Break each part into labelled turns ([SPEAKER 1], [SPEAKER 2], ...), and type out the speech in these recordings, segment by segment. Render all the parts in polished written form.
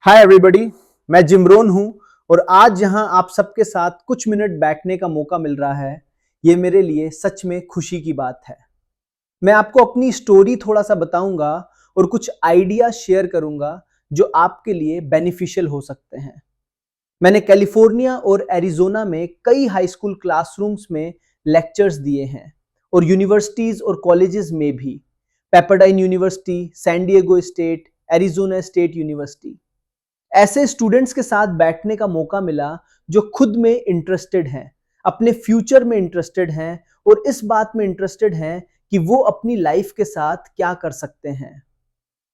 [SPEAKER 1] Hi everybody, मैं जिमरोन हूं और आज जहां आप सबके साथ कुछ मिनट बैठने का मौका मिल रहा है, ये मेरे लिए सच में खुशी की बात है। मैं आपको अपनी स्टोरी थोड़ा सा बताऊंगा और कुछ आइडिया शेयर करूंगा जो आपके लिए बेनिफिशियल हो सकते हैं। मैंने कैलिफोर्निया और एरिजोना में कई हाई स्कूल क्लासरूम्स में लेक्चर्स दिए हैं और यूनिवर्सिटीज और कॉलेजेस में भी। Pepperdine university, San Diego state, Arizona state university. ऐसे स्टूडेंट्स के साथ बैठने का मौका मिला जो खुद में इंटरेस्टेड हैं, अपने फ्यूचर में इंटरेस्टेड हैं और इस बात में इंटरेस्टेड हैं कि वो अपनी लाइफ के साथ क्या कर सकते हैं।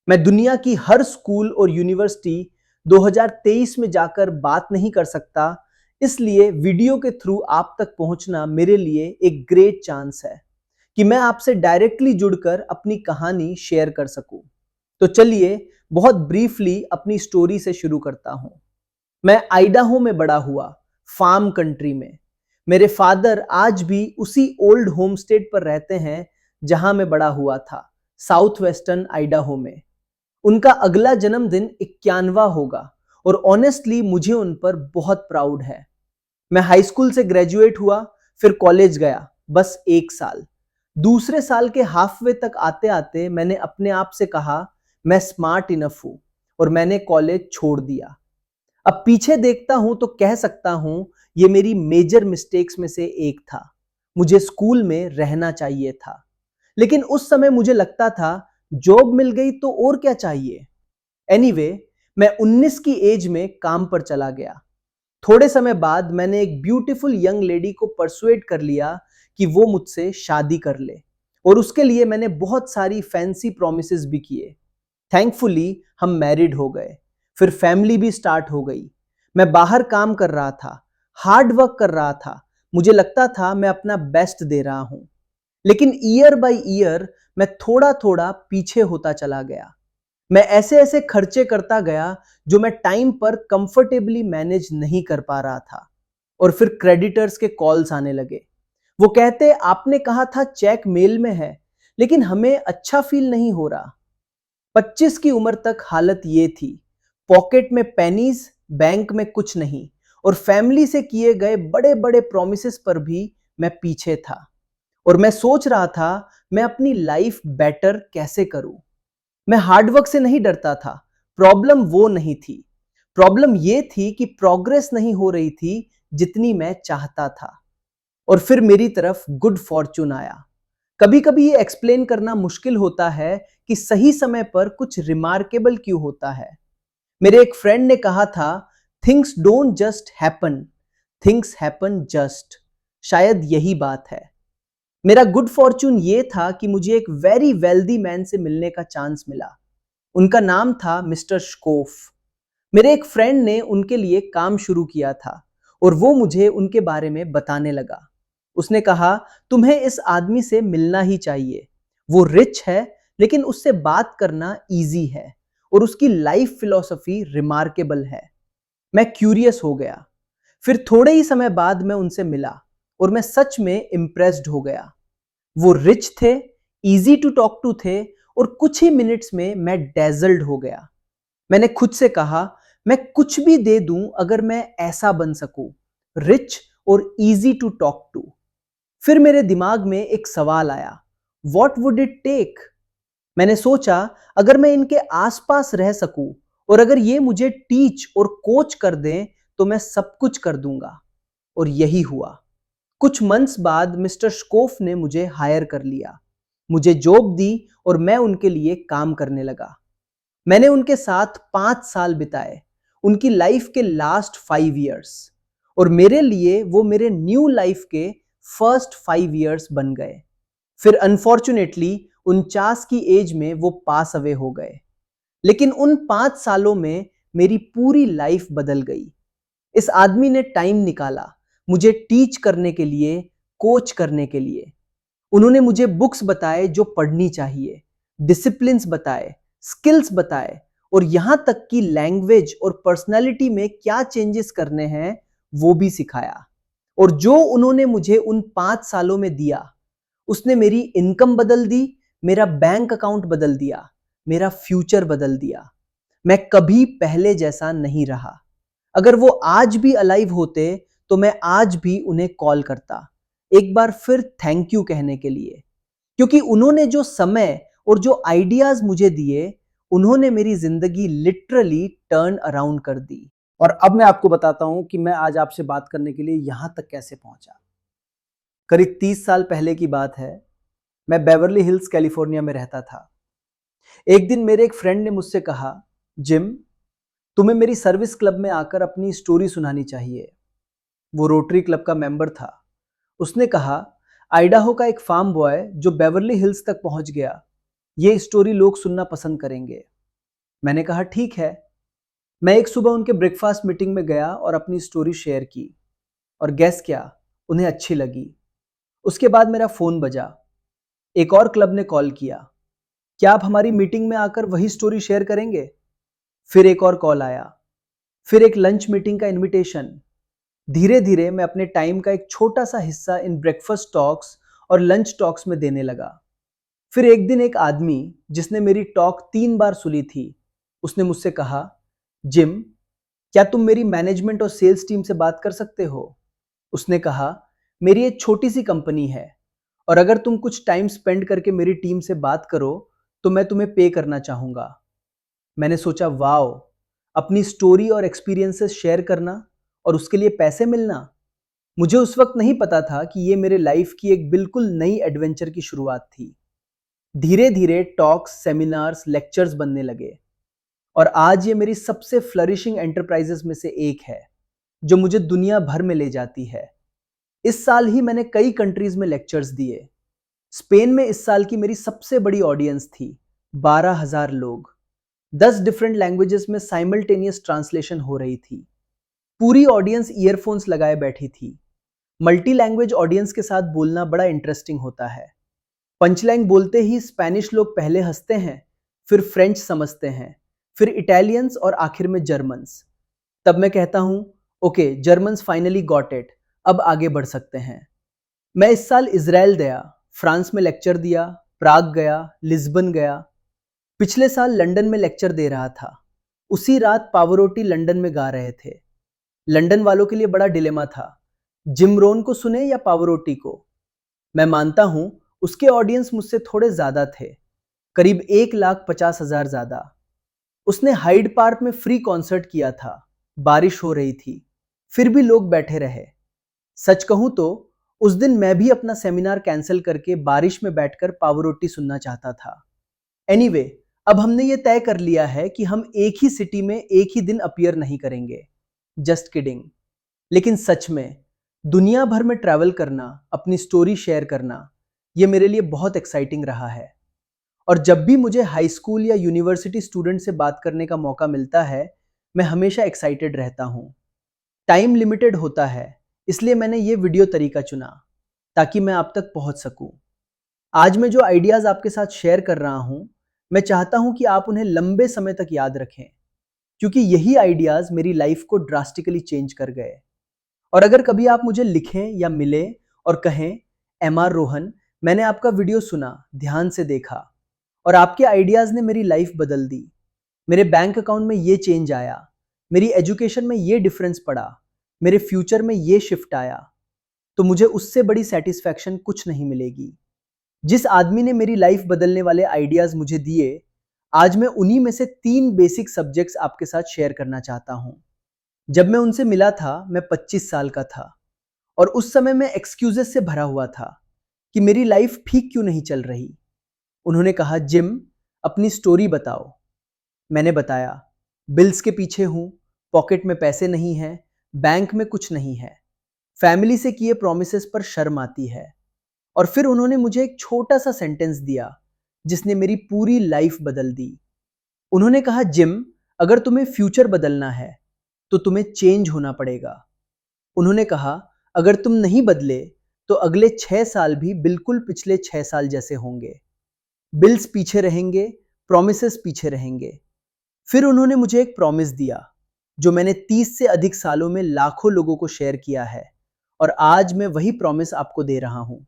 [SPEAKER 1] मैं दुनिया की हर स्कूल और यूनिवर्सिटी 2023 में जाकर बात नहीं कर सकता, इसलिए वीडियो के थ्रू आप तक पहुंचना मेरे लिए एक ग्रेट चांस है कि मैं आपसे डायरेक्टली जुड़कर अपनी कहानी शेयर कर सकूं। तो चलिए बहुत ब्रीफली अपनी स्टोरी से शुरू करता हूं। मैं आइडाहो में बड़ा हुआ, फार्म कंट्री में। मेरे फादर आज भी उसी ओल्ड होम स्टेट पर रहते हैं जहां मैं बड़ा हुआ था, साउथ वेस्टर्न आइडाहो में। उनका अगला जन्मदिन 91वां होगा और ऑनेस्टली मुझे उन पर बहुत प्राउड है। मैं हाई स्कूल से ग्रेजुएट हुआ, फिर कॉलेज गया, बस 1 साल। दूसरे साल के हाफवे तक आते आते मैंने अपने आप से कहा मैं स्मार्ट इनफ हूं और मैंने कॉलेज छोड़ दिया। अब पीछे देखता हूं तो कह सकता हूं ये मेरी मेजर मिस्टेक्स में से एक था। मुझे स्कूल में रहना चाहिए था, लेकिन उस समय मुझे लगता था जॉब मिल गई तो और क्या चाहिए। एनीवे, मैं 19 की एज में काम पर चला गया। थोड़े समय बाद मैंने एक ब्यूटीफुल यंग लेडी को परसुएट कर लिया कि वो मुझसे शादी कर ले और उसके लिए मैंने बहुत सारी फैंसी प्रॉमिसेस भी किए। थैंकफुली हम मैरिड हो गए, फिर फैमिली भी स्टार्ट हो गई। मैं बाहर काम कर रहा था, हार्ड वर्क कर रहा था, मुझे लगता था मैं अपना बेस्ट दे रहा हूं। लेकिन ईयर बाय ईयर मैं थोड़ा थोड़ा पीछे होता चला गया। मैं ऐसे ऐसे खर्चे करता गया जो मैं टाइम पर कंफर्टेबली मैनेज नहीं कर पा रहा था। और फिर क्रेडिटर्स के कॉल्स आने लगे। वो कहते आपने कहा था चेक मेल में है, लेकिन हमें अच्छा फील नहीं हो रहा। 25 की उम्र तक हालत ये थी, पॉकेट में पेनीज, बैंक में कुछ नहीं, और फैमिली से किए गए बड़े बड़े प्रोमिसेस पर भी मैं पीछे था। और मैं सोच रहा था मैं अपनी लाइफ बेटर कैसे करूं। मैं हार्डवर्क से नहीं डरता था, प्रॉब्लम वो नहीं थी। प्रॉब्लम ये थी कि प्रोग्रेस नहीं हो रही थी जितनी मैं चाहता था। और फिर मेरी तरफ गुड फॉर्चून आया। कभी कभी ये एक्सप्लेन करना मुश्किल होता है कि सही समय पर कुछ रिमार्केबल क्यों होता है। मेरे एक फ्रेंड ने कहा था, things don't just happen, things happen just. शायद यही बात है। मेरा गुड फॉर्चून ये था कि मुझे एक वेरी वेल्दी मैन से मिलने का चांस मिला। उनका नाम था मिस्टर स्कोफ। मेरे एक फ्रेंड ने उनके लिए काम शुरू किया था और वो मुझे उनके बारे में बताने लगा। उसने कहा, तुम्हें इस आदमी से मिलना ही चाहिए। वो रिच है, लेकिन उससे बात करना इजी है और उसकी लाइफ फिलॉसफी रिमार्केबल है। मैं क्यूरियस हो गया। फिर थोड़े ही समय बाद मैं उनसे मिला और मैं सच में इम्प्रेस्ड हो गया। वो रिच थे, इजी टू टॉक टू थे और कुछ ही मिनट्स में मैं डेजल्ड हो गया। मैंने खुद से कहा, मैं कुछ भी दे दूं अगर मैं ऐसा बन सकूं, रिच और इजी टू टॉक टू। फिर मेरे दिमाग में एक सवाल आया, व्हाट वुड इट टेक। मैंने सोचा, अगर मैं इनके आसपास रह सकूं और अगर ये मुझे टीच और कोच कर दें तो मैं सब कुछ कर दूंगा। और यही हुआ। कुछ मंथ्स बाद मिस्टर स्कोफ ने मुझे हायर कर लिया, मुझे जॉब दी और मैं उनके लिए काम करने लगा। मैंने उनके साथ 5 साल बिताए, उनकी लाइफ के लास्ट 5 इयर्स, और मेरे लिए वो मेरे न्यू लाइफ के फर्स्ट 5 इयर्स बन गए। फिर अनफॉर्चुनेटली 49 की एज में वो पास अवे हो गए। लेकिन उन 5 सालों में मेरी पूरी लाइफ बदल गई। इस आदमी ने टाइम निकाला मुझे टीच करने के लिए, कोच करने के लिए। उन्होंने मुझे बुक्स बताए जो पढ़नी चाहिए, डिसिप्लिन्स बताए, स्किल्स बताए, और यहां तक कि लैंग्वेज और पर्सनालिटी में क्या चेंजेस करने हैं वो भी सिखाया। और जो उन्होंने मुझे उन 5 सालों में दिया, उसने मेरी इनकम बदल दी, मेरा बैंक अकाउंट बदल दिया, मेरा फ्यूचर बदल दिया। मैं कभी पहले जैसा नहीं रहा। अगर वो आज भी अलाइव होते तो मैं आज भी उन्हें कॉल करता, एक बार फिर थैंक यू कहने के लिए, क्योंकि उन्होंने जो समय और जो आइडियाज मुझे दिए, उन्होंने मेरी जिंदगी लिटरली टर्न अराउंड कर दी। और अब मैं आपको बताता हूं कि मैं आज आपसे बात करने के लिए यहां तक कैसे पहुंचा। करीब 30 साल पहले की बात है। मैं बेवर्ली हिल्स कैलिफोर्निया में रहता था। एक दिन मेरे एक फ्रेंड ने मुझसे कहा, जिम, तुम्हें मेरी सर्विस क्लब में आकर अपनी स्टोरी सुनानी चाहिए। वो रोटरी क्लब का मेंबर था। उसने कहा, आइडाहो का एक फार्म बॉय जो बेवर्ली हिल्स तक पहुंच गया, ये स्टोरी लोग सुनना पसंद करेंगे। मैंने कहा ठीक है। मैं एक सुबह उनके ब्रेकफास्ट मीटिंग में गया और अपनी स्टोरी शेयर की, और गेस क्या, उन्हें अच्छी लगी। उसके बाद मेरा फोन बजा। एक और क्लब ने कॉल किया, क्या आप हमारी मीटिंग में आकर वही स्टोरी शेयर करेंगे? फिर एक और कॉल आया, फिर एक लंच मीटिंग का इनविटेशन। धीरे धीरे मैं अपने टाइम का एक छोटा सा हिस्सा इन ब्रेकफास्ट टॉक्स और लंच टॉक्स में देने लगा। फिर एक दिन एक आदमी जिसने मेरी टॉक 3 बार सुनी थी, उसने मुझसे कहा, जिम, क्या तुम मेरी मैनेजमेंट और सेल्स टीम से बात कर सकते हो? उसने कहा, मेरी एक छोटी सी कंपनी है और अगर तुम कुछ टाइम स्पेंड करके मेरी टीम से बात करो तो मैं तुम्हें पे करना चाहूंगा। मैंने सोचा, वाओ, अपनी स्टोरी और एक्सपीरियंसेस शेयर करना और उसके लिए पैसे मिलना। मुझे उस वक्त नहीं पता था कि ये मेरे लाइफ की एक बिल्कुल नई एडवेंचर की शुरुआत थी। धीरे धीरे टॉक्स, सेमिनार्स, लेक्चर्स बनने लगे और आज ये मेरी सबसे फ्लरिशिंग एंटरप्राइजेस में से एक है जो मुझे दुनिया भर में ले जाती है। इस साल ही मैंने कई कंट्रीज में लेक्चर्स दिए। स्पेन में इस साल की मेरी सबसे बड़ी ऑडियंस थी, 12,000 लोग। 10 डिफरेंट लैंग्वेजेस में साइमल्टेनियस ट्रांसलेशन हो रही थी। पूरी ऑडियंस ईयरफोन्स लगाए बैठी थी। मल्टी लैंग्वेज ऑडियंस के साथ बोलना बड़ा इंटरेस्टिंग होता है। पंचलाइन बोलते ही स्पेनिश लोग पहले हंसते हैं, फिर फ्रेंच समझते हैं, फिर इटालियंस और आखिर में जर्मन्स। तब मैं कहता हूं, okay, Germans finally got it, अब आगे बढ़ सकते हैं। मैं इस साल इजराइल गया, फ्रांस में लेक्चर दिया, प्राग गया, लिस्बन गया। पिछले साल लंदन में लेक्चर दे रहा था। उसी रात पावरोटी लंदन में गा रहे थे। लंदन वालों के लिए बड़ा डिलेमा था, जिम रोन को सुने या पावरोटी को। मैं मानता हूं उसके ऑडियंस मुझसे थोड़े ज्यादा थे, करीब 1,50,000 ज्यादा। उसने हाइड पार्क में फ्री कॉन्सर्ट किया था। बारिश हो रही थी, फिर भी लोग बैठे रहे। सच कहूं तो उस दिन मैं भी अपना सेमिनार कैंसिल करके बारिश में बैठकर पावरोटी सुनना चाहता था। एनीवे, अब हमने ये तय कर लिया है कि हम एक ही सिटी में एक ही दिन अपीयर नहीं करेंगे। Just kidding. लेकिन सच में दुनिया भर में ट्रैवल करना, अपनी स्टोरी शेयर करना, ये मेरे लिए बहुत एक्साइटिंग रहा है। और जब भी मुझे हाई स्कूल या यूनिवर्सिटी स्टूडेंट से बात करने का मौका मिलता है, मैं हमेशा एक्साइटेड रहता हूँ। टाइम लिमिटेड होता है, इसलिए मैंने ये वीडियो तरीका चुना ताकि मैं आप तक पहुंच सकूं। आज मैं जो आइडियाज आपके साथ शेयर कर रहा हूं, मैं चाहता हूं कि आप उन्हें लंबे समय तक याद रखें, क्योंकि यही आइडियाज मेरी लाइफ को ड्रास्टिकली चेंज कर गए। और अगर कभी आप मुझे लिखें या मिले और कहें, MR रोहन, मैंने आपका वीडियो सुना, ध्यान से देखा और आपके आइडियाज ने मेरी लाइफ बदल दी, मेरे बैंक अकाउंट में ये चेंज आया, मेरी एजुकेशन में ये डिफरेंस पड़ा, मेरे फ्यूचर में ये शिफ्ट आया, तो मुझे उससे बड़ी सेटिस्फैक्शन कुछ नहीं मिलेगी। जिस आदमी ने मेरी लाइफ बदलने वाले आइडियाज मुझे दिए, आज मैं उन्हीं में से 3 बेसिक सब्जेक्ट्स आपके साथ शेयर करना चाहता हूं। जब मैं उनसे मिला था, मैं 25 साल का था और उस समय मैं एक्सक्यूजेस से भरा हुआ था कि मेरी लाइफ ठीक क्यों नहीं चल रही। उन्होंने कहा, जिम, अपनी स्टोरी बताओ। मैंने बताया, बिल्स के पीछे हूं, पॉकेट में पैसे नहीं है, बैंक में कुछ नहीं है, फैमिली से किए प्रॉमिसेस पर शर्म आती है। और फिर उन्होंने मुझे एक छोटा सा सेंटेंस दिया जिसने मेरी पूरी लाइफ बदल दी। उन्होंने कहा, जिम, अगर तुम्हें फ्यूचर बदलना है तो तुम्हें चेंज होना पड़ेगा। उन्होंने कहा, अगर तुम नहीं बदले तो अगले 6 साल भी बिल्कुल पिछले 6 साल जैसे होंगे। बिल्स पीछे रहेंगे, प्रॉमिसेस पीछे रहेंगे। फिर उन्होंने मुझे एक प्रॉमिस दिया जो मैंने 30 से अधिक सालों में लाखों लोगों को शेयर किया है, और आज मैं वही प्रॉमिस आपको दे रहा हूं।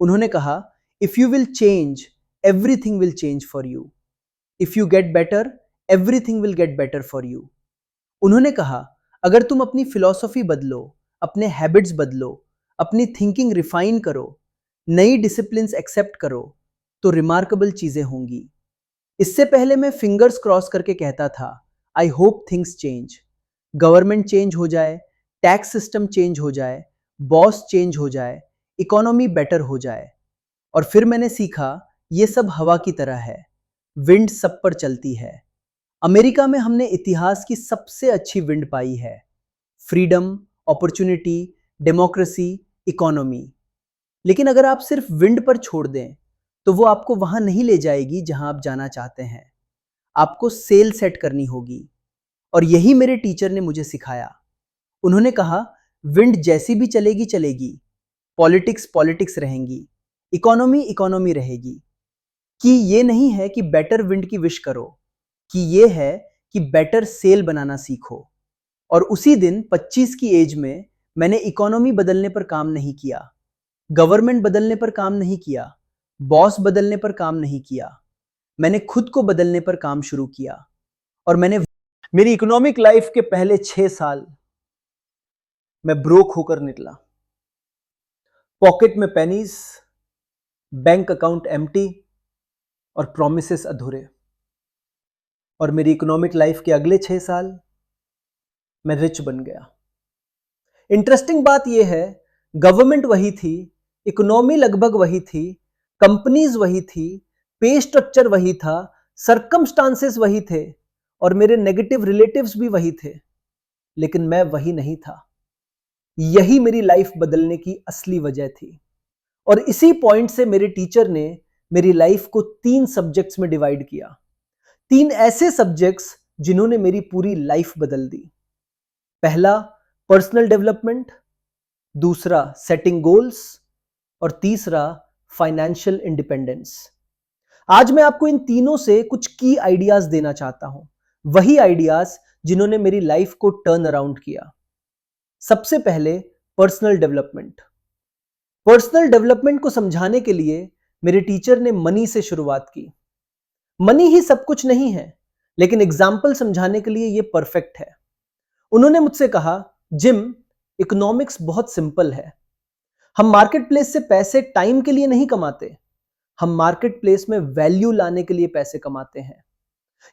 [SPEAKER 1] उन्होंने कहा, if you will change, everything will change for you. If you get better, everything will get better for you. उन्होंने कहा, अगर तुम अपनी फिलॉसफी बदलो, अपने हैबिट्स बदलो, अपनी थिंकिंग रिफाइन करो, नई डिसिप्लिन्स एक्सेप्ट करो, तो रिमार्केबल चीजें होंगी। इससे पहले मैं फिंगर्स क्रॉस करके कहता था, I hope things change, government change हो जाए, टैक्स सिस्टम चेंज हो जाए, बॉस चेंज हो जाए, इकोनॉमी बेटर हो जाए। और फिर मैंने सीखा, ये सब हवा की तरह है, विंड सब पर चलती है। अमेरिका में हमने इतिहास की सबसे अच्छी विंड पाई है, फ्रीडम, अपॉर्चुनिटी, डेमोक्रेसी, इकोनॉमी। लेकिन अगर आप सिर्फ विंड पर छोड़ दें तो वो आपको वहां नहीं ले जाएगी जहां आप जाना चाहते हैं। आपको सेल सेट करनी होगी। और यही मेरे टीचर ने मुझे सिखाया। उन्होंने कहा, विंड जैसी भी चलेगी चलेगी, पॉलिटिक्स पॉलिटिक्स रहेंगी, इकोनॉमी इकोनॉमी रहेगी। कि ये नहीं है कि बेटर विंड की विश करो, कि ये है कि बेटर सेल बनाना सीखो। और उसी दिन 25 की एज में मैंने इकोनॉमी बदलने पर काम नहीं किया, गवर्नमेंट बदलने पर काम नहीं किया, बॉस बदलने पर काम नहीं किया। मैंने खुद को बदलने पर काम शुरू किया। और मैंने मेरी इकोनॉमिक लाइफ के पहले 6 साल मैं ब्रोक होकर निकला। पॉकेट में पेनीज, बैंक अकाउंट एम्प्टी और प्रॉमिसेस अधूरे। और मेरी इकोनॉमिक लाइफ के अगले 6 साल मैं रिच बन गया। इंटरेस्टिंग बात यह है, गवर्नमेंट वही थी, इकोनॉमी लगभग वही थी, कंपनीज वही थी, पे स्ट्रक्चर वही था, सर्कमस्टांसेस वही थे, और मेरे नेगेटिव रिलेटिव्स भी वही थे, लेकिन मैं वही नहीं था। यही मेरी लाइफ बदलने की असली वजह थी। और इसी पॉइंट से मेरे टीचर ने मेरी लाइफ को 3 सब्जेक्ट्स में डिवाइड किया। 3 ऐसे सब्जेक्ट्स जिन्होंने मेरी पूरी लाइफ बदल दी। पहला पर्सनल डेवलपमेंट, दूसरा सेटिंग गोल्स, और तीसरा फाइनेंशियल इंडिपेंडेंस। आज मैं आपको इन तीनों से कुछ की आइडियाज देना चाहता हूं, वही आइडियाज जिन्होंने मेरी लाइफ को टर्न अराउंड किया। सबसे पहले पर्सनल डेवलपमेंट। पर्सनल डेवलपमेंट को समझाने के लिए मेरे टीचर ने मनी से शुरुआत की। मनी ही सब कुछ नहीं है, लेकिन एग्जाम्पल समझाने के लिए यह परफेक्ट है। उन्होंने मुझसे कहा, जिम, इकोनॉमिक्स बहुत सिंपल है। हम मार्केट प्लेस से पैसे टाइम के लिए नहीं कमाते, हम मार्केट प्लेस में वैल्यू लाने के लिए पैसे कमाते हैं।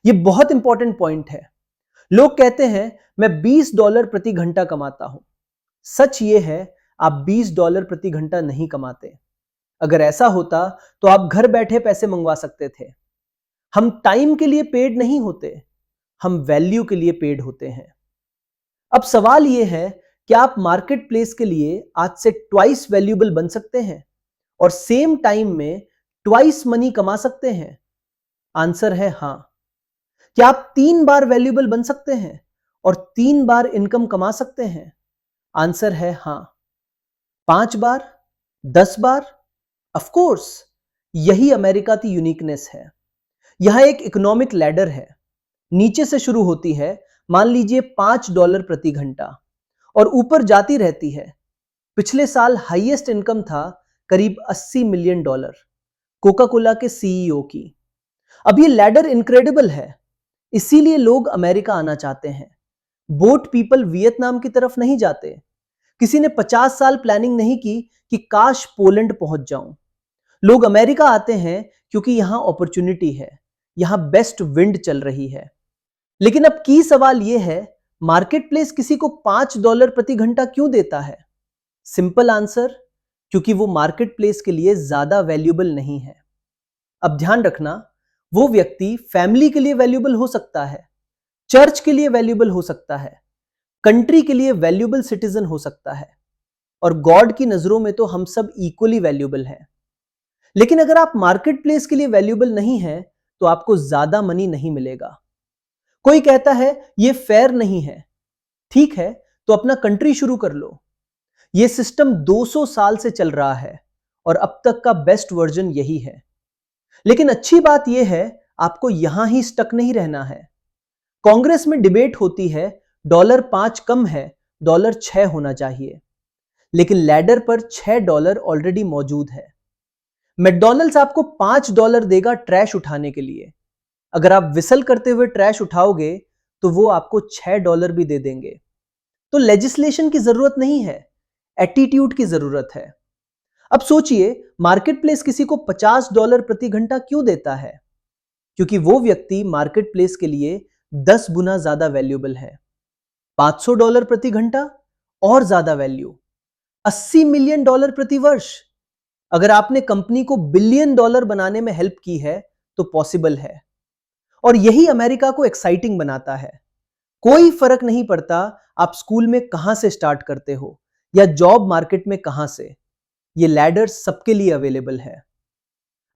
[SPEAKER 1] यह बहुत इंपॉर्टेंट पॉइंट है। लोग कहते हैं मैं $20 प्रति घंटा कमाता हूं। सच यह है, आप $20 प्रति घंटा नहीं कमाते। अगर ऐसा होता तो आप घर बैठे पैसे मंगवा सकते थे। हम टाइम के लिए पेड नहीं होते, हम वैल्यू के लिए पेड होते हैं। अब सवाल यह है, क्या आप मार्केट प्लेस के लिए आज से ट्वाइस वैल्यूएबल बन सकते हैं और सेम टाइम में ट्वाइस मनी कमा सकते हैं? आंसर है हां। क्या आप 3 बार वैल्यूएबल बन सकते हैं और 3 बार इनकम कमा सकते हैं? आंसर है हां। 5 बार, 10 बार? ऑफ कोर्स, यही अमेरिका की यूनिकनेस है। यहां एक इकोनॉमिक लैडर है, नीचे से शुरू होती है, मान लीजिए $5 प्रति घंटा, और ऊपर जाती रहती है। पिछले साल हाईएस्ट इनकम था करीब $80 मिलियन, कोका कोला के सीईओ की। अब ये लैडर इनक्रेडिबल है, इसीलिए लोग अमेरिका आना चाहते हैं। बोट पीपल वियतनाम की तरफ नहीं जाते। किसी ने 50 साल प्लानिंग नहीं की कि काश पोलैंड पहुंच जाऊं। लोग अमेरिका आते हैं क्योंकि यहां अपॉर्चुनिटी है, यहां बेस्ट विंड चल रही है। लेकिन अब की सवाल यह है, मार्केट प्लेस किसी को $5 प्रति घंटा क्यों देता है? सिंपल आंसर, क्योंकि वो मार्केट प्लेस के लिए ज्यादा वैल्यूएबल नहीं है। अब ध्यान रखना, वो व्यक्ति फैमिली के लिए वैल्यूएबल हो सकता है, चर्च के लिए वैल्यूएबल हो सकता है, कंट्री के लिए वैल्यूएबल सिटीजन हो सकता है, और गॉड की नजरों में तो हम सब इक्वली वैल्यूएबल हैं। लेकिन अगर आप मार्केट प्लेस के लिए वैल्यूएबल नहीं है तो आपको ज्यादा मनी नहीं मिलेगा। कोई कहता है ये फेयर नहीं है। ठीक है, तो अपना कंट्री शुरू कर लो। यह सिस्टम 200 साल से चल रहा है और अब तक का बेस्ट वर्जन यही है। लेकिन अच्छी बात यह है, आपको यहां ही स्टक नहीं रहना है। कांग्रेस में डिबेट होती है, $5 कम है, $6 होना चाहिए। लेकिन लैडर पर $6 ऑलरेडी मौजूद है। मैकडॉनल्ड्स आपको $5 देगा ट्रैश उठाने के लिए, अगर आप विसल करते हुए ट्रैश उठाओगे तो वो आपको $6 भी दे देंगे। तो लेजिस्लेशन की जरूरत नहीं है, एटीट्यूड की जरूरत है। अब सोचिए, मार्केट प्लेस किसी को $50 प्रति घंटा क्यों देता है? क्योंकि वो व्यक्ति मार्केट प्लेस के लिए 10 गुना ज्यादा वैल्यूएबल है। $500 प्रति घंटा और ज्यादा वैल्यू, $80 मिलियन प्रति वर्ष। अगर आपने कंपनी को बिलियन डॉलर बनाने में हेल्प की है तो पॉसिबल है। और यही अमेरिका को एक्साइटिंग बनाता है। कोई फर्क नहीं पड़ता आप स्कूल में कहां से स्टार्ट करते हो या जॉब मार्केट में कहां से, ये लैडर सबके लिए अवेलेबल है।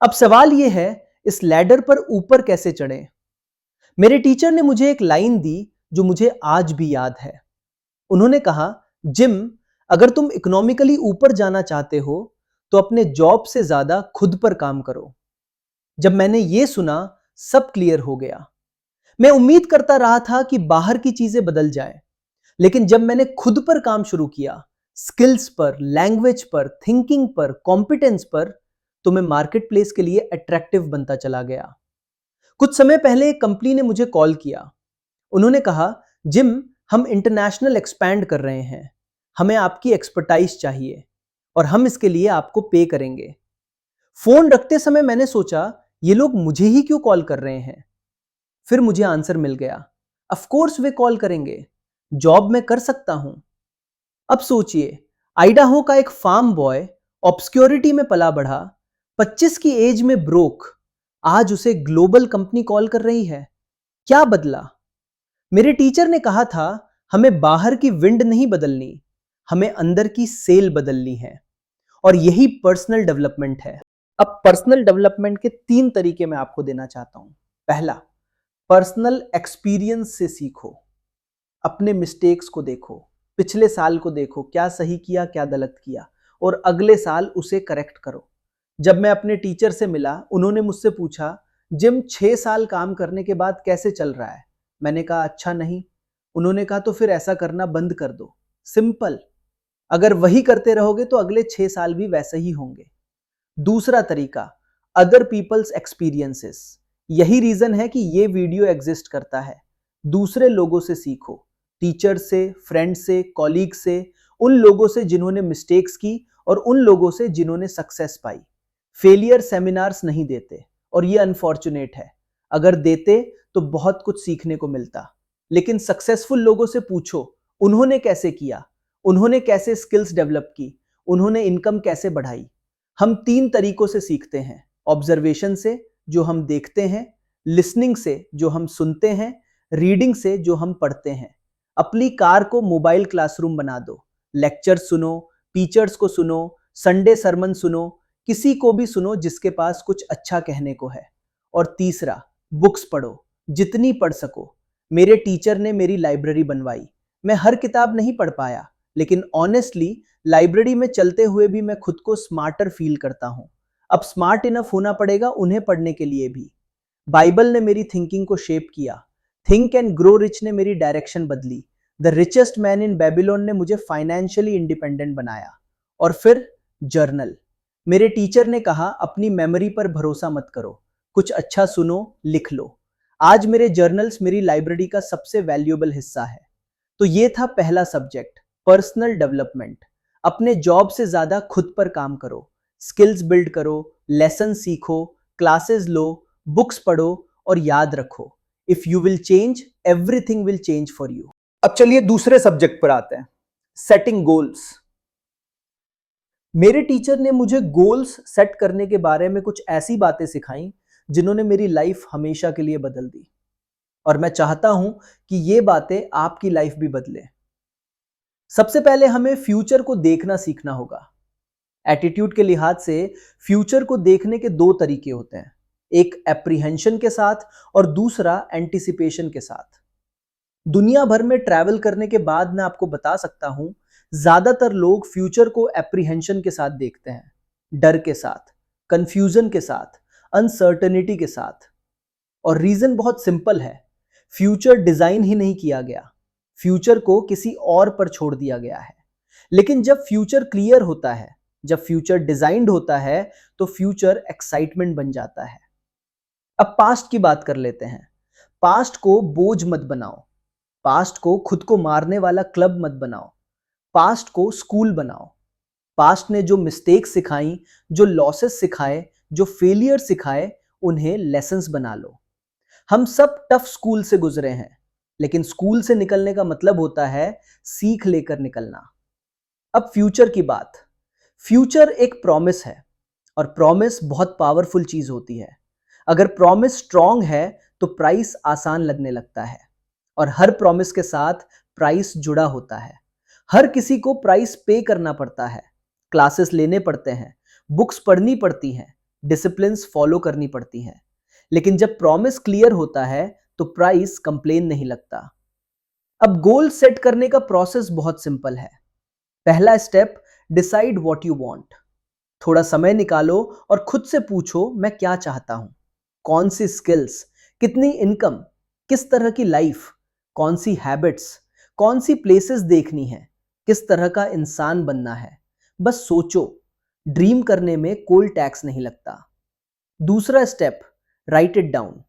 [SPEAKER 1] अब सवाल यह है, इस लैडर पर ऊपर कैसे चढ़ें? मेरे टीचर ने मुझे एक लाइन दी जो मुझे आज भी याद है। उन्होंने कहा, जिम, अगर तुम इकोनॉमिकली ऊपर जाना चाहते हो तो अपने जॉब से ज्यादा खुद पर काम करो। जब मैंने ये सुना, सब क्लियर हो गया। मैं उम्मीद करता रहा था कि बाहर की चीजें बदल जाएं, लेकिन जब मैंने खुद पर काम शुरू किया, स्किल्स पर, लैंग्वेज पर, थिंकिंग पर, कॉम्पिटेंस पर, तो मैं मार्केट प्लेस के लिए अट्रैक्टिव बनता चला गया। कुछ समय पहले एक कंपनी ने मुझे कॉल किया। उन्होंने कहा, जिम, हम इंटरनेशनल एक्सपैंड कर रहे हैं, हमें आपकी एक्सपर्टाइज चाहिए और हम इसके लिए आपको पे करेंगे। फोन रखते समय मैंने सोचा, ये लोग मुझे ही क्यों कॉल कर रहे हैं? फिर मुझे आंसर मिल गया, ऑफ कोर्स वे कॉल करेंगे, जॉब मैं कर सकता हूं। अब सोचिए, आइडाहो का एक फार्म बॉय, ऑब्सक्योरिटी में पला बढ़ा, 25 की एज में ब्रोक, आज उसे ग्लोबल कंपनी कॉल कर रही है। क्या बदला? मेरे टीचर ने कहा था, हमें बाहर की विंड नहीं बदलनी, हमें अंदर की सेल बदलनी है। और यही पर्सनल डेवलपमेंट है। अब पर्सनल डेवलपमेंट के 3 तरीके मैं आपको देना चाहता हूं। पहला, पर्सनल एक्सपीरियंस से सीखो। अपने मिस्टेक्स को देखो, पिछले साल को देखो, क्या सही किया, क्या गलत किया, और अगले साल उसे करेक्ट करो। जब मैं अपने टीचर से मिला, उन्होंने मुझसे पूछा, जिम 6 साल काम करने के बाद कैसे चल रहा है? मैंने कहा, अच्छा नहीं। उन्होंने कहा, तो फिर ऐसा करना बंद कर दो। सिंपल। अगर वही करते रहोगे तो अगले 6 साल भी वैसे ही होंगे। दूसरा तरीका, अदर पीपल्स एक्सपीरियंसेस। यही रीजन है कि ये वीडियो एग्जिस्ट करता है। दूसरे लोगों से सीखो, टीचर से, फ्रेंड से, कॉलीग से, उन लोगों से जिन्होंने मिस्टेक्स की और उन लोगों से जिन्होंने सक्सेस पाई। फेलियर सेमिनार्स नहीं देते और ये अनफॉर्चुनेट है। अगर देते तो बहुत कुछ सीखने को मिलता। लेकिन सक्सेसफुल लोगों से पूछो, उन्होंने कैसे किया, उन्होंने कैसे स्किल्स डेवलप की, उन्होंने इनकम कैसे बढ़ाई। हम 3 तरीकों से सीखते हैं, ऑब्जर्वेशन से जो हम देखते हैं, लिसनिंग से जो हम सुनते हैं, रीडिंग से जो हम पढ़ते हैं। अपनी कार को मोबाइल क्लासरूम बना दो। लेक्चर सुनो, टीचर्स को सुनो, संडे सरमन सुनो, किसी को भी सुनो जिसके पास कुछ अच्छा कहने को है। और तीसरा, बुक्स पढ़ो, जितनी पढ़ सको। मेरे टीचर ने मेरी लाइब्रेरी बनवाई। मैं हर किताब नहीं पढ़ पाया, लेकिन ऑनेस्टली लाइब्रेरी में चलते हुए भी मैं खुद को स्मार्टर फील करता हूं। अब स्मार्ट इनफ होना पड़ेगा उन्हें पढ़ने के लिए भी। बाइबल ने मेरी थिंकिंग को शेप किया। थिंक एंड ग्रो रिच ने मेरी डायरेक्शन बदली। The richest man in Babylon ने मुझे फाइनेंशियली इंडिपेंडेंट बनाया। और फिर जर्नल। मेरे टीचर ने कहा, अपनी मेमोरी पर भरोसा मत करो, कुछ अच्छा सुनो, लिख लो। आज मेरे जर्नल्स मेरी लाइब्रेरी का सबसे वैल्यूएबल हिस्सा है। तो ये था पहला सब्जेक्ट, पर्सनल डेवलपमेंट। अपने जॉब से ज्यादा खुद पर काम करो, स्किल्स बिल्ड करो, लेसन सीखो, क्लासेस लो, बुक्स पढ़ो और याद रखो, if you will change, everything will change for you. अब चलिए दूसरे सब्जेक्ट पर आते हैं, सेटिंग गोल्स। मेरे टीचर ने मुझे गोल्स सेट करने के बारे में कुछ ऐसी बातें सिखाई जिन्होंने मेरी लाइफ हमेशा के लिए बदल दी। और मैं चाहता हूं कि ये बातें आपकी लाइफ भी बदले। सबसे पहले हमें फ्यूचर को देखना सीखना होगा। एटीट्यूड के लिहाज से फ्यूचर को देखने के 2 तरीके होते हैं, एक एप्रीहेंशन के साथ और दूसरा एंटिसिपेशन के साथ। दुनिया भर में ट्रैवल करने के बाद मैं आपको बता सकता हूं, ज्यादातर लोग फ्यूचर को एप्रीहेंशन के साथ देखते हैं, डर के साथ, कंफ्यूजन के साथ, अनसर्टेनिटी के साथ। और रीजन बहुत सिंपल है, फ्यूचर डिजाइन ही नहीं किया गया, फ्यूचर को किसी और पर छोड़ दिया गया है। लेकिन जब फ्यूचर क्लियर होता है, जब फ्यूचर डिजाइंड होता है, तो फ्यूचर एक्साइटमेंट बन जाता है। अब पास्ट की बात कर लेते हैं। पास्ट को बोझ मत बनाओ, पास्ट को खुद को मारने वाला क्लब मत बनाओ, पास्ट को स्कूल बनाओ। पास्ट ने जो मिस्टेक सिखाई, जो लॉसेस सिखाए, जो फेलियर सिखाए, उन्हें लेसन्स बना लो। हम सब टफ स्कूल से गुजरे हैं, लेकिन स्कूल से निकलने का मतलब होता है सीख लेकर निकलना। अब फ्यूचर की बात। फ्यूचर एक प्रॉमिस है और प्रॉमिस बहुत पावरफुल चीज होती है। अगर प्रॉमिस स्ट्रांग है तो प्राइस आसान लगने लगता है और हर प्रॉमिस के साथ प्राइस जुड़ा होता है। हर किसी को प्राइस पे करना पड़ता है, क्लासेस लेने पड़ते हैं, बुक्स पढ़नी पड़ती हैं, डिसिप्लिन्स फॉलो करनी पड़ती हैं। लेकिन जब प्रॉमिस क्लियर होता है तो प्राइस कंप्लेन नहीं लगता। अब गोल सेट करने का प्रोसेस बहुत सिंपल है। पहला step, decide what you want. थोड़ा समय निकालो और खुद से पूछो, मैं क्या चाहता हूं? कौन सी स्किल्स, कितनी इनकम, किस तरह की लाइफ, कौन सी हैबिट्स, कौन सी प्लेसेस देखनी है, किस तरह का इंसान बनना है? बस सोचो। ड्रीम करने में कोई टैक्स नहीं लगता। दूसरा step, right it down.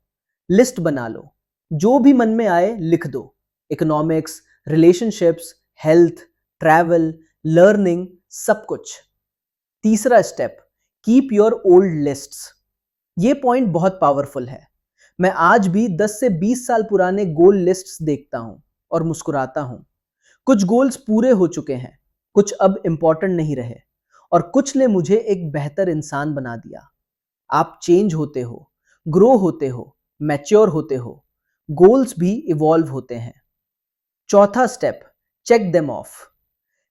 [SPEAKER 1] List बना लो, जो भी मन में आए लिख दो। Economics, relationships, health, travel, learning, सब कुछ। तीसरा step, keep your old lists. ये पॉइंट बहुत पावरफुल है। मैं आज भी 10 से 20 साल पुराने गोल लिस्ट्स देखता हूं और मुस्कुराता हूं। कुछ गोल्स पूरे हो चुके हैं, कुछ अब इंपॉर्टेंट नहीं रहे और कुछ ने मुझे एक बेहतर इंसान बना दिया। आप चेंज होते हो, ग्रो होते हो, मैच्योर होते हो, गोल्स भी इवॉल्व होते हैं। चौथा step, check them off.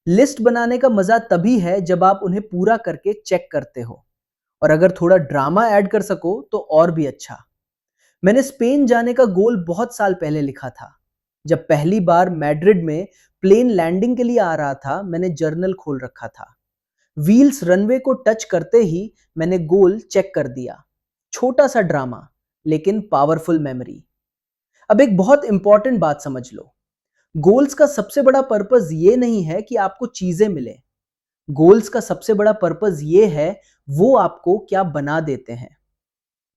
[SPEAKER 1] List बनाने का मजा तभी है जब आप उन्हें पूरा करके चेक करते हो, और अगर थोड़ा ड्रामा ऐड कर सको तो और भी अच्छा। मैंने स्पेन जाने का गोल बहुत साल पहले लिखा था। जब पहली बार मैड्रिड में प्लेन लैंडिंग के लिए आ रहा था, मैंने जर्नल खोल रखा था। व्हील्स रनवे को टच करते ही मैंने गोल चेक कर दिया। छोटा सा ड्रामा, लेकिन पावरफुल मेमोरी। अब एक बहुत इंपॉर्टेंट बात समझ लो। गोल्स का सबसे बड़ा पर्पस ये नहीं है कि आपको चीजें मिले। गोल्स का सबसे बड़ा पर्पस ये है, वो आपको क्या बना देते हैं।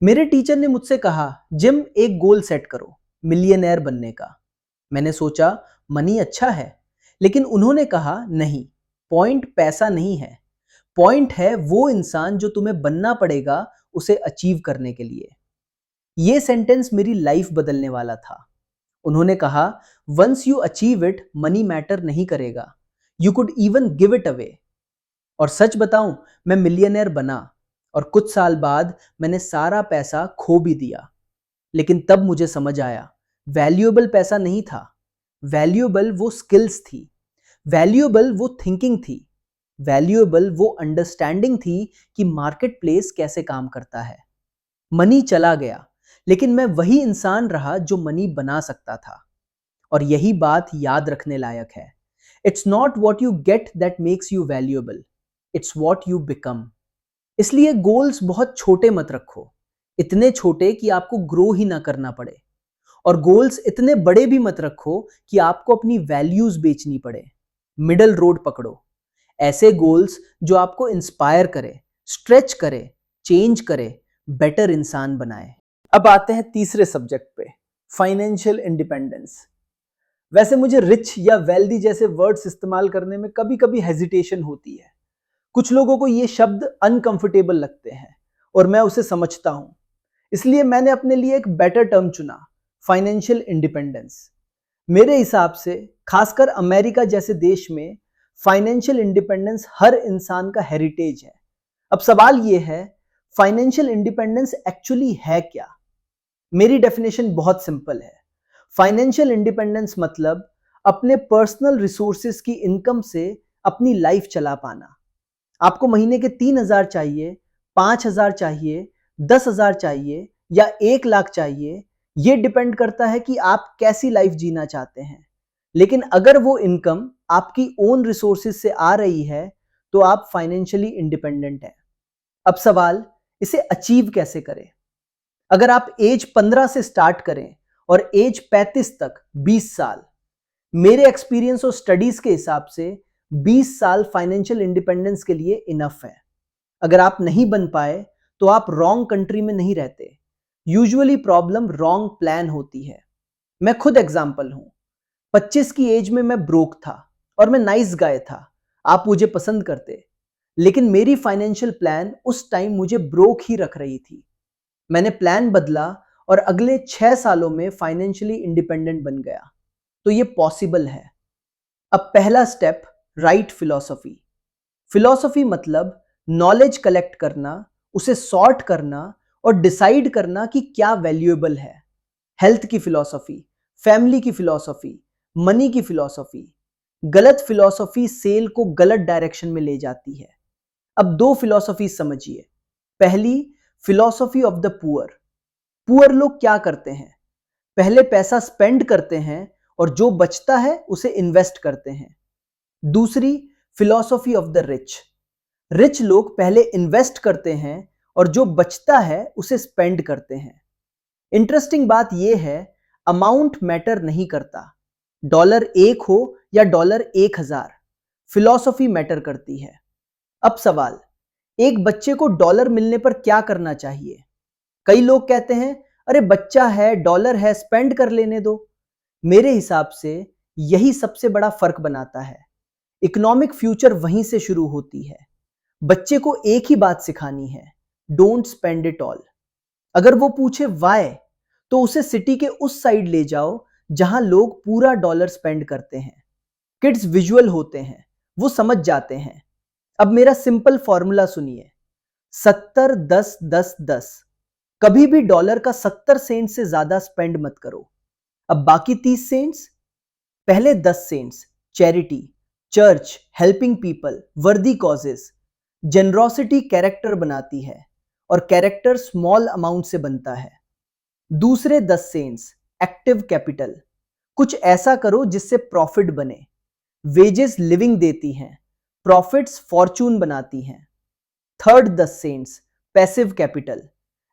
[SPEAKER 1] मेरे टीचर ने मुझसे कहा, जिम एक गोल सेट करो, मिलियनेयर बनने का। मैंने सोचा मनी अच्छा है, लेकिन उन्होंने कहा नहीं, पॉइंट पैसा नहीं है, पॉइंट है वो इंसान जो तुम्हें बनना पड़ेगा उसे अचीव करने के लिए। ये सेंटेंस मेरी लाइफ बदलने वाला था। उन्होंने कहा, once you achieve it, money matter नहीं करेगा, you could even give it away. और सच बताऊं, मैं मिलियनेयर बना और कुछ साल बाद मैंने सारा पैसा खो भी दिया। लेकिन तब मुझे समझ आया, वैल्यूएबल पैसा नहीं था, वैल्यूएबल वो स्किल्स थी, वैल्यूएबल वो थिंकिंग थी, वैल्यूएबल वो अंडरस्टैंडिंग थी कि मार्केट प्लेस कैसे काम करता है। मनी चला गया, लेकिन मैं वही इंसान रहा जो मनी बना सकता था। और यही बात याद रखने लायक है। It's not what you get that makes you valuable, it's what you become. इसलिए गोल्स बहुत छोटे मत रखो, इतने छोटे कि आपको ग्रो ही ना करना पड़े। और गोल्स इतने बड़े भी मत रखो कि आपको अपनी वैल्यूज बेचनी पड़े। मिडल रोड पकड़ो। ऐसे गोल्स जो आपको इंस्पायर करे, स्ट्रेच करे, चेंज करे, बेटर इंसान बनाए। अब आते हैं तीसरे सब्जेक्ट पे, फाइनेंशियल इंडिपेंडेंस। वैसे मुझे रिच या वेल्दी जैसे वर्ड्स इस्तेमाल करने में कभी कभी हेजिटेशन होती है। कुछ लोगों को ये शब्द अनकंफर्टेबल लगते हैं और मैं उसे समझता हूं। इसलिए मैंने अपने लिए एक बेटर टर्म चुना, फाइनेंशियल इंडिपेंडेंस। मेरे हिसाब से खासकर अमेरिका जैसे देश में फाइनेंशियल इंडिपेंडेंस हर इंसान का हेरिटेज है। अब सवाल यह है, फाइनेंशियल इंडिपेंडेंस एक्चुअली है क्या? मेरी डेफिनेशन बहुत सिंपल है। फाइनेंशियल इंडिपेंडेंस मतलब अपने पर्सनल रिसोर्सेज की इनकम से अपनी लाइफ चला पाना। आपको महीने के 3,000 चाहिए, 5,000 चाहिए, 10,000 चाहिए या 1,00,000 चाहिए, ये डिपेंड करता है कि आप कैसी लाइफ जीना चाहते हैं। लेकिन अगर वो इनकम आपकी ओन रिसोर्सेज से आ रही है तो आप फाइनेंशियली इंडिपेंडेंट हैं। अब सवाल, इसे अचीव कैसे करें? अगर आप एज 15 से स्टार्ट करें और एज 35 तक 20 साल, मेरे एक्सपीरियंस और स्टडीज के हिसाब से 20 साल फाइनेंशियल इंडिपेंडेंस के लिए इनफ है। अगर आप नहीं बन पाए तो आप रॉन्ग कंट्री में नहीं रहते, यूजुअली प्रॉब्लम रॉन्ग प्लान होती है। मैं खुद एग्जाम्पल हूं। 25 की एज में मैं ब्रोक था और मैं नाइस गाय था, आप मुझे पसंद करते, लेकिन मेरी फाइनेंशियल प्लान उस टाइम मुझे ब्रोक ही रख रही थी। मैंने प्लान बदला और अगले 6 सालों में फाइनेंशियली इंडिपेंडेंट बन गया। तो ये पॉसिबल है। अब पहला स्टेप, राइट फिलॉसफी। फिलॉसफी मतलब नॉलेज कलेक्ट करना, उसे सॉर्ट करना और डिसाइड करना कि क्या वैल्यूएबल है। हेल्थ की फिलॉसफी, फैमिली की फिलॉसफी, मनी की फिलॉसफी। गलत फिलॉसफी सेल को गलत डायरेक्शन में ले जाती है। अब दो फिलॉसफी समझिए। पहली, philosophy of the poor. Poor लोग क्या करते हैं? पहले पैसा स्पेंड करते हैं और जो बचता है उसे इन्वेस्ट करते हैं। दूसरी, philosophy of the rich. Rich लोग पहले इन्वेस्ट करते हैं और जो बचता है उसे स्पेंड करते हैं। इंटरेस्टिंग बात यह है, अमाउंट मैटर नहीं करता। डॉलर 1 हो या डॉलर 1000, फिलॉसफी मैटर करती है। अब सवाल, एक बच्चे को डॉलर मिलने पर क्या करना चाहिए? कई लोग कहते हैं, अरे बच्चा है, डॉलर है, स्पेंड कर लेने दो। मेरे हिसाब से यही सबसे बड़ा फर्क बनाता है। इकोनॉमिक फ्यूचर वहीं से शुरू होती है। बच्चे को एक ही बात सिखानी है, डोंट स्पेंड इट ऑल। अगर वो पूछे व्हाई, तो उसे सिटी के उस साइड ले जाओ जहां लोग पूरा डॉलर स्पेंड करते हैं। किड्स विजुअल होते हैं, वो समझ जाते हैं। अब मेरा सिंपल फॉर्मूला सुनिए, 70 10 10 10। कभी भी डॉलर का 70 सेंट से ज्यादा स्पेंड मत करो। अब बाकी 30 सेंट्स, पहले 10 cents charity, church, helping people, worthy causes. Generosity character बनाती है और कैरेक्टर स्मॉल अमाउंट से बनता है। दूसरे 10 सेंट्स एक्टिव कैपिटल, कुछ ऐसा करो जिससे प्रॉफिट बने। वेजेस लिविंग देती हैं, प्रॉफिट्स फॉर्चून बनाती हैं। थर्ड 10 सेंट्स पैसिव कैपिटल,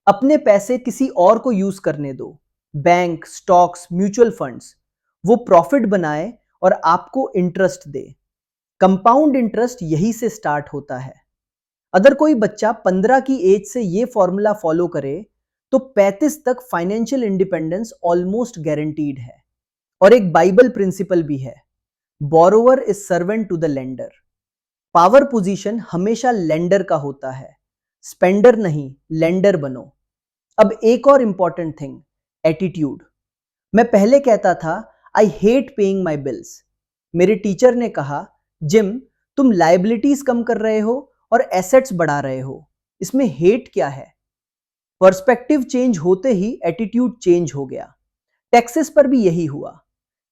[SPEAKER 1] अपने पैसे किसी और को यूज करने दो। Bank, stocks, mutual funds. वो प्रॉफिट बनाए और आपको इंटरेस्ट दे। कंपाउंड इंटरेस्ट यही से स्टार्ट होता है। अगर कोई बच्चा 15 की एज से ये फॉर्मूला फॉलो करे तो 35 तक फाइनेंशियल इंडिपेंडेंस ऑलमोस्ट गारंटीड है। और एक बाइबल प्रिंसिपल भी है, borrower is servant to the lender. Power position हमेशा लेंडर का होता है, स्पेंडर नहीं, लेंडर बनो। अब एक और इंपॉर्टेंट थिंग, एटीट्यूड। मैं पहले कहता था I hate paying my bills. मेरे टीचर ने कहा, जिम तुम लाइबिलिटीज कम कर रहे हो और एसेट्स बढ़ा रहे हो, इसमें हेट क्या है? पर्सपेक्टिव चेंज होते ही एटीट्यूड चेंज हो गया। टैक्सेस पर भी यही हुआ।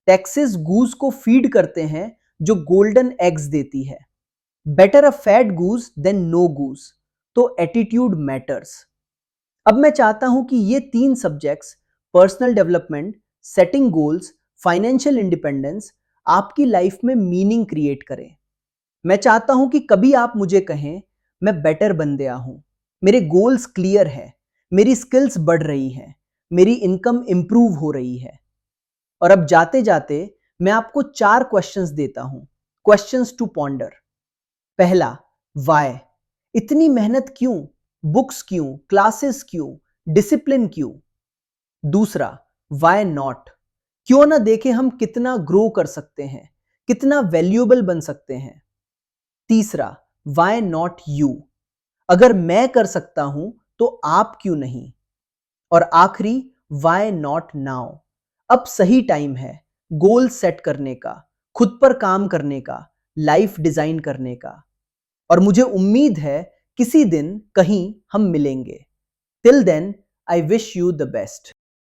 [SPEAKER 1] टैक्सेस गूज को फीड करते हैं जो गोल्डन एग्स देती है। Better a fat goose than no goose. तो एटीट्यूड मैटर्स। अब मैं चाहता हूं कि ये 3 subjects, personal development, setting goals, financial independence, आपकी लाइफ में मीनिंग क्रिएट करें। मैं चाहता हूं कि कभी आप मुझे कहें, मैं बेटर बन गया हूं, मेरे गोल्स क्लियर है, मेरी स्किल्स बढ़ रही हैं, मेरी इनकम इंप्रूव हो रही है। और अब जाते जाते मैं आपको 4 क्वेश्चंस देता हूं, क्वेश्चंस टू पॉन्डर। पहला, व्हाई? इतनी मेहनत क्यों? बुक्स क्यों? क्लासेस क्यों? डिसिप्लिन क्यों? दूसरा, व्हाई नॉट? क्यों ना देखें हम कितना ग्रो कर सकते हैं, कितना वैल्यूएबल बन सकते हैं। तीसरा, व्हाई नॉट यू? अगर मैं कर सकता हूं तो आप क्यों नहीं? और आखिरी, व्हाई नॉट नाउ? अब सही टाइम है गोल सेट करने का, खुद पर काम करने का, लाइफ डिजाइन करने का। और मुझे उम्मीद है किसी दिन कहीं हम मिलेंगे। Till then, I wish you the best.